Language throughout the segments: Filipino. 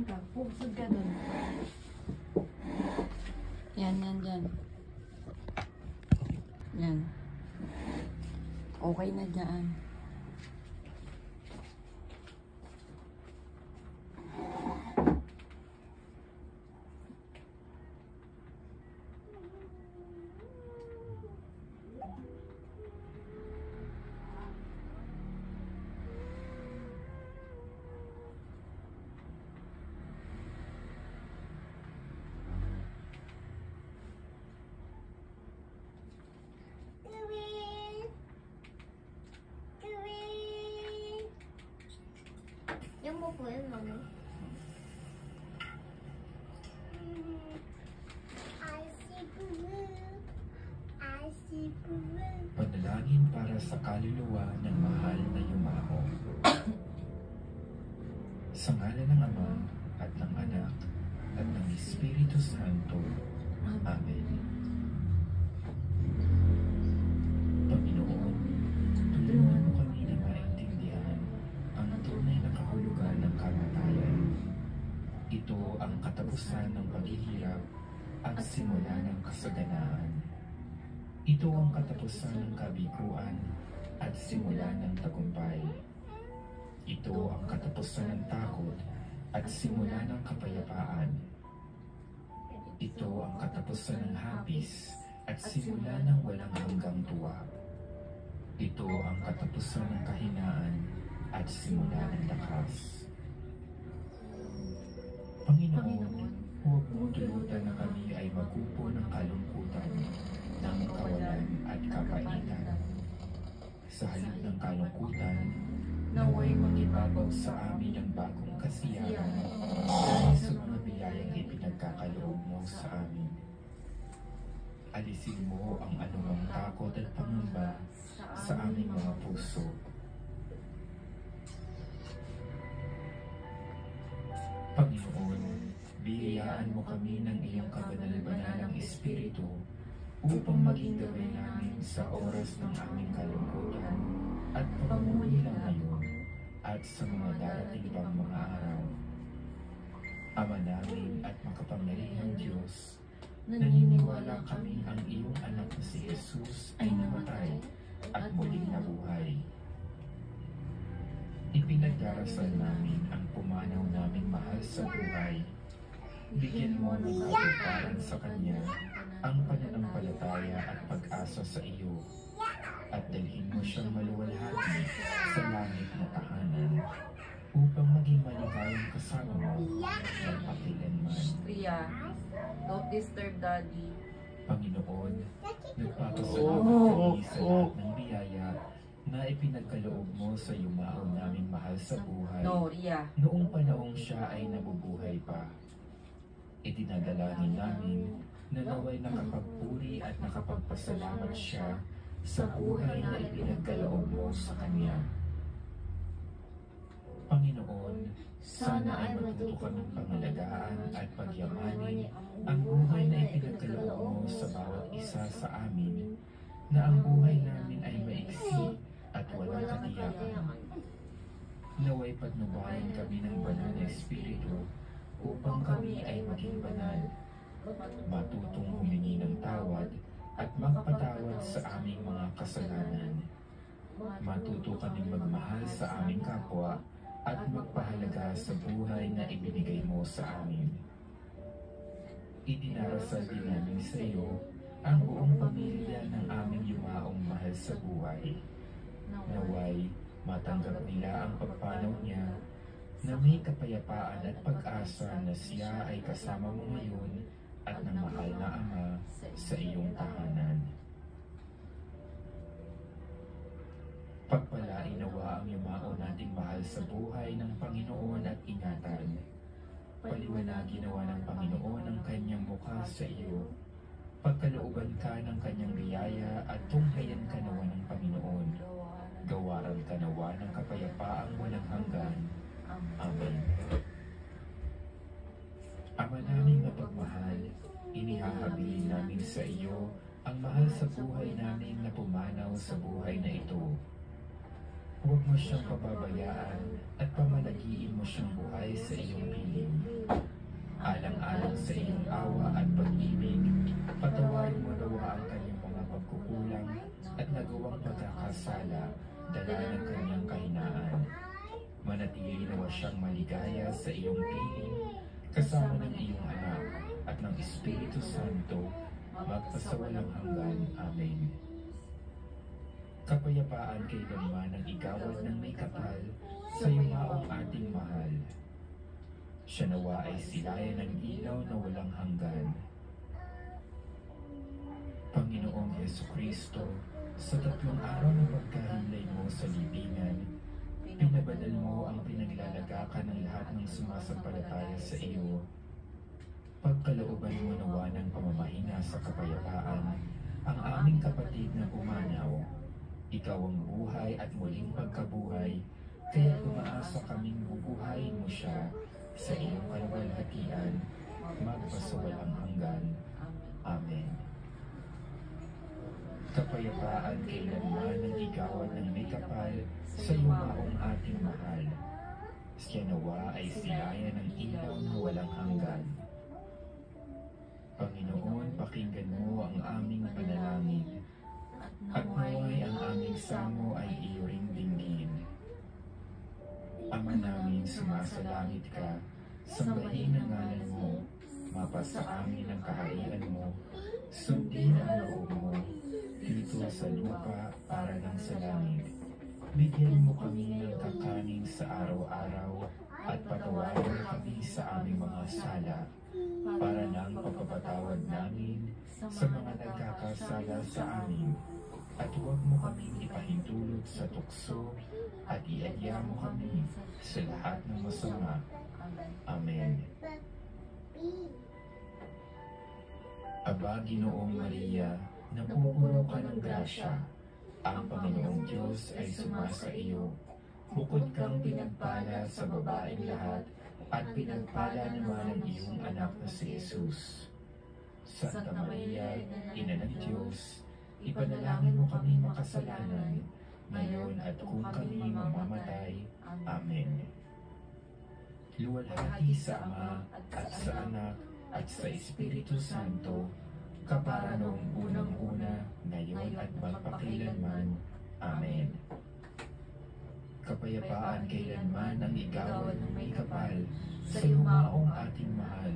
ka. Pusod ka dun. Yan, yan, dyan. Yan. Okay na dyan. Yung mo po yun, mami. Panalangin para sa kaluluwa ng mahal na yumao. Sa ngalan ng Ama at ng Anak at ng Espiritu Santo. Amen. Panginoon, tulungan mo kami na maintindihan ang tunay na kahulugan ng kamatayan. Ito ang katapusan ng paghihirap at simula ng kasaganaan. Ito ang katapusan ng kabiguan at simula ng tagumpay. Ito ang katapusan ng takot at simula ng kapayapaan. Ito ang katapusan ng hapis at simula ng walang hanggang tuwa. Ito ang katapusan ng kahinaan at simula ng lakas. Panginoon, huwag mo tulutan na kami ay magupo ng kalungkutan, ng kawalan at kapaitan. Sa halip ng kalungkutan, naway magibabaw sa amin ang bagong kasiyahan dahil sa mga biyayang ipinagkakaloob mo sa amin. Alisin mo ang anumang takot at pangamba sa aming mga puso. Panginoon, biyayaan mo kami ng iyong kabanal-banalang Espiritu upang maging gabay namin sa oras ng aming kalungkutan at pagmumuli lang ngayon at sa mga darating pang mga araw. Ama namin at makapangyarihang Diyos, naniniwala kami ang iyong anak na si Jesus ay namatay at muling nabuhay. Ipinagdarasal namin ang pumanaw naming mahal sa buhay. Bigyan mo ng katuparan sa Kanya ang pananampalataya at pag-asa sa iyo, at dalhin mo siyang maluwalhati sa langit na tahanan upang maging maligayang kasama mo ng pakilanman. Ria, don't disturb Daddy. Panginoon, nagpapasalamat kami sa lahat ng biyaya na ipinagkaloob mo sa yumao naming mahal sa buhay. No, Ria. Noong panahong siya ay nabubuhay pa. Itinadalangin namin na naway nakapagpuri at nakapagpasalamat siya sa buhay na ipinagkaloob mo sa Kanya. Panginoon, sana ay matuto kaming pangalagaan at pagyamanin ang buhay na ipinagkaloob mo sa bawat isa sa amin, na ang buhay namin ay maiksi at walang katiyakan. Naway patnubayan kami ng banal na Espiritu upang kami ay maging banal, matutong humingi ng tawad at magpatawad sa aming mga kasalanan. Matuto kaming magmahal sa aming kapwa at magpahalaga sa buhay na ibinigay mo sa amin. Idinarasal din namin sa iyo ang buong pamilya ng aming yumaong mahal sa buhay. Naway matanggap nila ang pagpanaw niya na may kapayapaan at pag-asa na siya ay kasama mo ngayon at ng mahal na Ama sa iyong tahanan. Pagpalain nawa ang yumao nating mahal sa buhay ng Panginoon at ingatan. Paliwanagin nawa ng Panginoon ang kanyang mukha sa iyo. Pagkalooban ka ng kanyang biyaya at tunghayan ka nawa ng Panginoon. Gawaran ka nawa ng kapayapaang walang hanggan. Amen. Ama naming mapagmahal, inihahabilin namin sa iyo ang mahal sa buhay namin na pumanaw sa buhay na ito. Huwag mo siyang pababayaan at pamalagiin mo siyang buhay sa iyong piling. ayon sa iyong awa at pag-ibig, patawarin mo nawa ang kanyang mga pagkukulang at nagawang pagkakasala, dala ng kanyang kahinaan. Manatili nawa siyang maligaya sa iyong piling, kasama ng iyong anak at ng Espiritu Santo, magpasawalang hanggan. Amen. Kapayapaan kailanman ang igawad ng may kapal sa yumaong ating mahal. Siya nawa ay silayan ng ilaw na walang hanggan. Panginoong Jesucristo, sa 3 araw na pagkahinlay mo sa libingan, pinabadal mo ang pinaglalagakan ng lahat ng sumasampalataya sa iyo. Pagkalooban mo nawa ng pamamahina sa kapayapaan ang aming kapatid na pumanaw. Ikaw ang buhay at muling pagkabuhay, kaya umaasa kaming bubuhayin mo siya sa iyong kaluwalhatian, magpasawalang hanggan. Amen. Kapayapaan kailanman ang igawan ng may kapal sa yumaong ating mahal. Siya nawa ay silayan ng ilaw na walang hanggan. Panginoon, pakinggan mo ang aming panalangin, at naway ang aming samo ay iyo ring dinggin. Ama namin, sumasalangit ka, sambahin ang ngalan mo, mapasa amin ang kaharian mo, sundin ang loob mo, dito sa lupa para ng sa langit. Bigyan mo kami ng kakanin sa araw-araw, at patawarin mo kami sa aming mga sala, para ng pagpapatawad namin sa mga nagkakasala sa amin. At huwag mo kaming ipahintulot sa tukso, at iadya mo kami sa lahat ng masama. Amen. Aba, Ginoong Maria, napupuno ka ng grasya, ang Panginoong Diyos ay sumasa iyo. Bukod kang pinagpala sa babaeng lahat, at pinagpala naman ang iyong anak na si Jesus. Santa Maria, Ina ng Diyos, ipanalangin mo kami makasalanan, ngayon at kung kami mamamatay. Amen. Luwalhati sa Ama, at sa Anak, at sa Espiritu Santo, kapara noong unang-una, ngayon at magpakailanman. Amen. Kapayapaan kailanman ang igawan ng may kapal sa yumaong ating mahal.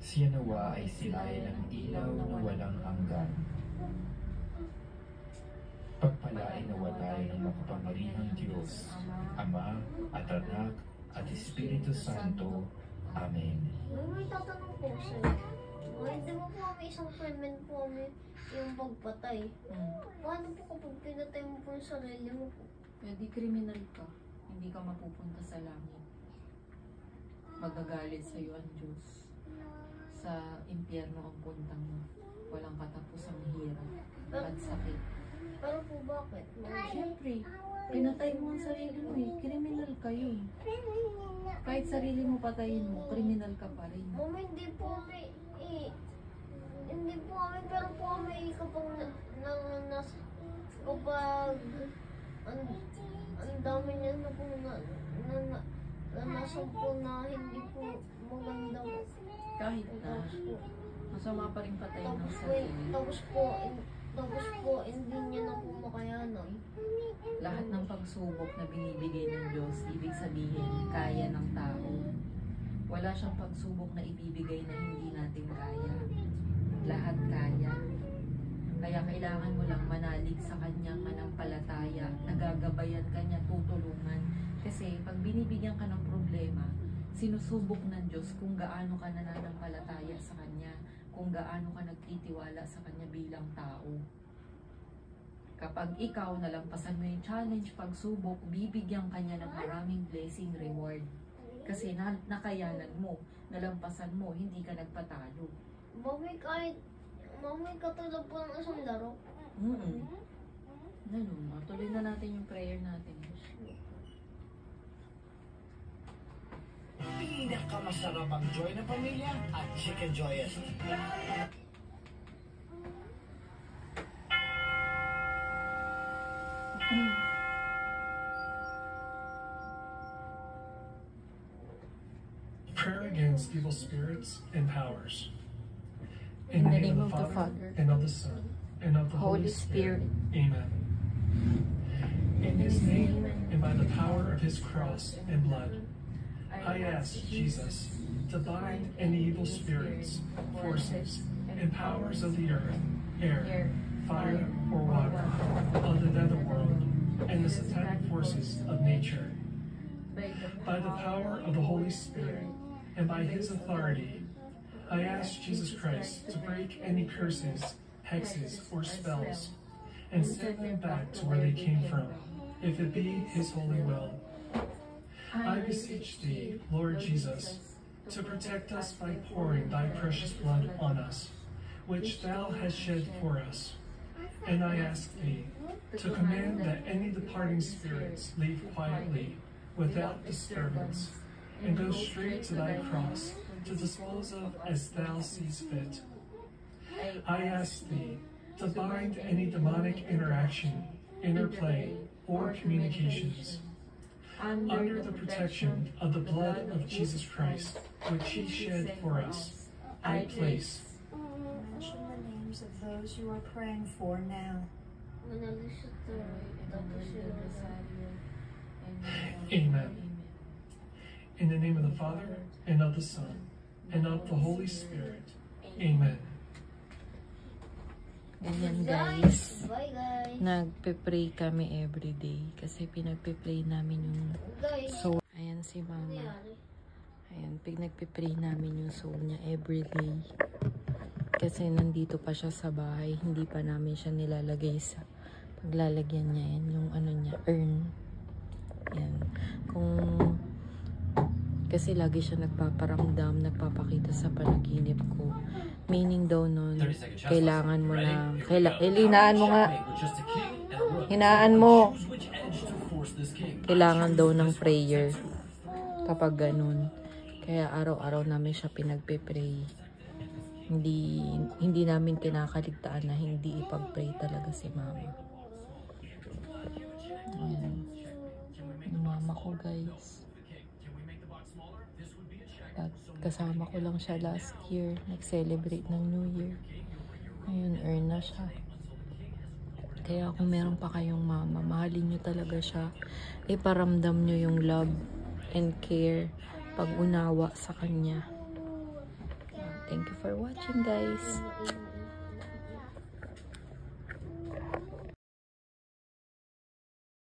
Siya nawa ay silayan ng ilaw na walang hanggan. Pagpalain nawa tayo ng makapangyarihang Diyos, Ama at Anak at Espiritu Santo. Amen. May tatanong po sa'yo. Hindi mo po kami isang krimen po kami yung pagpatay. Paano po kapag pinatay mo po yung sarili mo po? Pwede kriminal ka, hindi ka mapupunta sa langit. Magagalit sa iyo ang Diyos. Sa impyerno ang punta mo. Walang katapusang hirap at sakit. Pero po bakit? Siyempre, pinatay mo ang sarili mo eh. Kriminal kayo eh. Kahit sarili mo patayin mo, kriminal ka pa rin. Mama, hindi po kami hindi po kami, pero po kami kapag kapag ang dami niya na po nasampo na hindi po maganda. Kahit na, masama pa rin patay ng Tapos sarili. tapos po, hindi niya na po makayanan. Lahat ng pagsubok na binibigay ng Diyos, ibig sabihin, kaya ng tao. Wala siyang pagsubok na ibibigay na hindi natin kaya. Lahat kaya. Kaya kailangan mo lang manalig sa kanyang manampalataya, nagagabayan kanya, tutulungan. Kasi pag binibigyan ka ng problema, sinusubok ng Diyos kung gaano ka nananampalataya sa kanya, kung gaano ka nagtitiwala sa kanya bilang tao. Kapag ikaw nalampasan mo yung challenge, pagsubok, bibigyan kanya ng maraming blessing, reward. Kasi nakayanan mo, nalampasan mo, hindi ka nagpatalo. Mami, katulad po ng isang laro. Tuloy na natin yung prayer natin. Pinakamasarap ang Joy na Pamilya at Chicken Joyous. Prayer against evil spirits and powers. In the name of the Father, and of the Son, and of the Holy Spirit. Amen. In his name, and by the power of his cross and blood, I ask Jesus to bind any evil spirits, forces, and powers of the earth, air, fire, or water, of the netherworld, and the satanic forces of nature. By the power of the Holy Spirit, and by his authority, I ask Jesus Christ to break any curses, hexes, or spells, and send them back to where they came from, if it be his holy will. I beseech thee, Lord Jesus, to protect us by pouring thy precious blood on us, which thou hast shed for us. And I ask thee to command that any departing spirits leave quietly, without disturbance, and go straight to thy cross to dispose of as thou seest fit. I ask thee to bind any demonic interaction, interplay, or communications under the protection of the blood of Jesus Christ, which he shed for us. I place. Mention the names of those you are praying for now. Amen. In the name of the Father, and of the Son, and of the Holy Spirit. Amen. Ganyan guys. Bye guys. Nagpe-pray kami everyday kasi pinagpe-pray namin yung Guys. soul. Ayan si Mama. Ayan, pinagpe-pray namin yung soul niya everyday. Kasi nandito pa siya sa bahay, hindi pa namin siya nilalagay sa paglalagyan niya yan, yung ano niya, urn. Ayan. Kasi lagi siya nagpaparamdam, nagpapakita sa panaginip ko. Meaning daw nun, kailangan mo na, hinaan mo nga. Hinaan mo. Kailangan daw ng prayer kapag ganun. Kaya araw-araw namin siya pinagpe-pray. Hindi namin kinakaligtaan na hindi ipag-pray talaga si Mama. Ayan. Yung mama ko guys. Kasama ko lang siya last year. Nag-celebrate ng New Year. Ngayon, earn na siya. Kaya kung meron pa kayong mama, mahalin nyo talaga siya. Iparamdam nyo yung love and care, pag-unawa sa kanya. Thank you for watching guys.